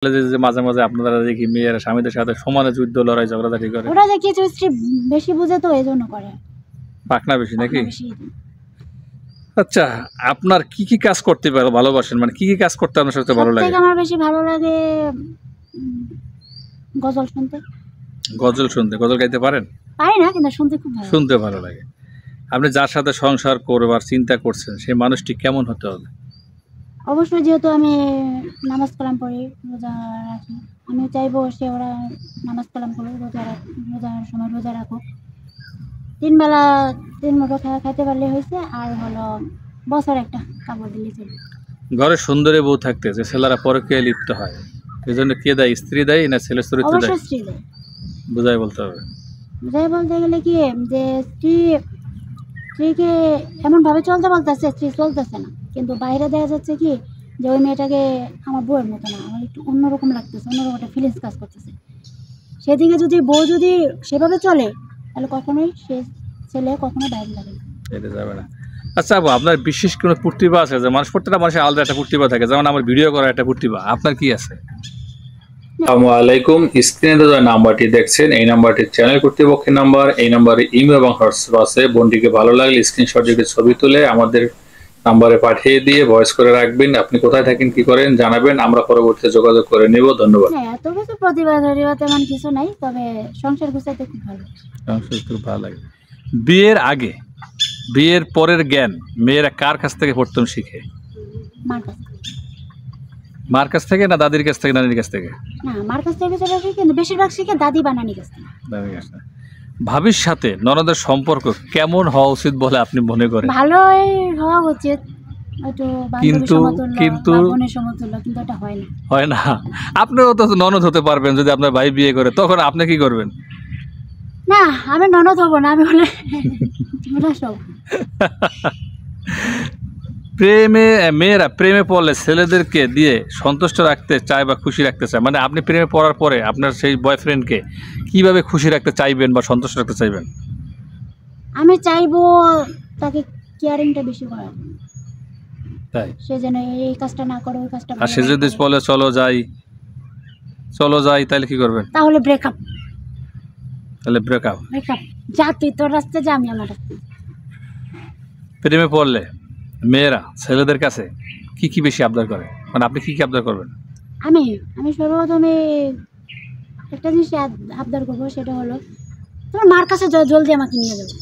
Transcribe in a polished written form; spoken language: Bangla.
যে মাঝে মাঝে আপনারা দেখি মেয়েরা স্বামীদের সাথে সমানে যুদ্ধ লড়াই ঝগড়াঝাটি করে, ওরা যে কিছু স্ত্রী বেশি বুঝে তো এই জন্য করে, পাকনা বেশি নাকি? বেশি। আচ্ছা, আপনার কি কি কাজ করতে ভালোবাসেন, মানে কি কি কাজ করতে আপনার সাথে ভালো লাগে? আমার বেশি ভালো লাগে গজল শুনতে। গজল শুনতে? গজল গাইতে পারেন? পারি না, কিন্তু শুনতে খুব ভালো। শুনতে ভালো লাগে। আপনি যার সাথে সংসার করবার চিন্তা করছেন সেই মানুষটি কেমন হতে হবে? অবশ্যই, যেহেতু আমি নামাজ কালাম পড়ি, রোজা রাখি, আমি চাইবো সে ওরা নামাজ কালাম করে রোজার সময় রোজা রাখুক, 3 বেলা 3 মুঠো খাইতে পারলে হয়েছে, আর হলো বছর একটা কাপড় দিলে চলবে। ঘরে সুন্দরী বউ থাকতে যে ছেলেরা পরকীয়ায় লিপ্ত হয়, এই জন্য কে দায়ী? স্ত্রী দায়ী না ছেলের চরিত্র দায়ী? অবশ্যই স্ত্রী দেয়। বুঝাই বলতে হবে। বুঝাই বলতে গেলে কি, যে স্ত্রীকে এমনভাবে চলতে বলতেছে, স্ত্রী চলতেছে না, কিন্তু বাইরে দেখা যাচ্ছে কি যে ওই মেয়েটাকে আমার বউয়ের মতো না, আমার একটু অন্যরকম লাগতেছে, অন্যরকম একটা ফিলিংস কাজ করতেছে। সেদিকে যদি বউ যদি সেভাবে চলে, তাহলে কখনোই সে ছেলে কখনো বাইরে লাগে না, এটা যাবে না। আচ্ছা আপু, আপনার বিশেষ কোনো প্রতিভা আছে? যে প্রত্যেকটা মানুষের আলাদা একটা প্রতিভা থাকে, যেমন আমার ভিডিও করার একটা প্রতিভা, আপনার কি আছে? আসসালামু আলাইকুম। স্ক্রিনে যে নাম্বারটি দেখছেন এই নাম্বারটি চ্যানেল কর্তৃপক্ষের নাম্বার। এই নাম্বারে ইমেল এবং হোয়াটসঅ্যাপ আছে। বোনটিকে ভালো লাগলে স্ক্রিনশট দিয়ে ছবি তুলে আমাদের নাম্বারে পাঠিয়ে দিয়ে ভয়েস করে রাখবেন। আপনি কোথায় থাকেন, কি করেন জানাবেন, আমরা পরবর্তীতে যোগাযোগ করে নেব। ধন্যবাদ। হ্যাঁ, এত কিছু প্রতিভা তেমন কিছু নাই, তবে সংসার গুছাইতে খুব ভালো। সংসার খুব ভালো লাগে। বিয়ের আগে, বিয়ের পরের জ্ঞান মেয়েরা কার কাছ থেকে প্রথম শিখে? মার কাছ থেকে। মার কাছ থেকে না দাদির কাছ থেকে, নানির কাছ থেকে? না, মার কাছ থেকে সেটা শিখে, কিন্তু বেশিরভাগ শিখে দাদি বা নানির কাছ থেকে। দাদির কাছ থেকে। ভাবির সাথে ননদের সম্পর্ক কেমন হওয়া উচিত বলে আপনি মনে করেন? ভালোই হওয়া উচিত, একটু কিন্তু কিন্তু বোনের সমতুল্য, কিন্তু এটা হয় না। হয় না। আপনিও তো ননদ হতে পারবেন যদি আপনার ভাই বিয়ে করে, তখন আপনি কি করবেন? না, আমি ননদ হবো না, আমি হলে সব। মেয়েরা প্রেমে পড়লে ছেলেদেরকে দিয়ে সন্তুষ্ট রাখতে চায় বা খুশি রাখতে চায়, মানে আপনি প্রেমে পড়ার পরে আপনার সেই বয়ফ্রেন্ডকে কিভাবে খুশি রাখতে চাইবেন বা সন্তুষ্ট রাখতে চাইবেন? আমি চাইবো তাকে কেয়ারিংটা বেশি করার, তাই? সে যেন এই কাজটা না করে ওই কাজটা। আর সে যদি বলে চলো যাই, তাহলে কি করবেন? তাহলে ব্রেকআপ। তাহলে ব্রেকআপ। যা তুই তোর রাস্তায় যা, আমি আমার রাস্তায়। প্রেমে পড়লে মেয়েরা ছেলেদের কাছে কি কি বেশি আবদার করে, মানে আপনি কি কি আবদার করবেন? আমি সর্বপ্রথমে একটা জিনিস আবদার করবো, সেটা হলো তোমার মার কাছে জলদি আমাকে নিয়ে যাবো।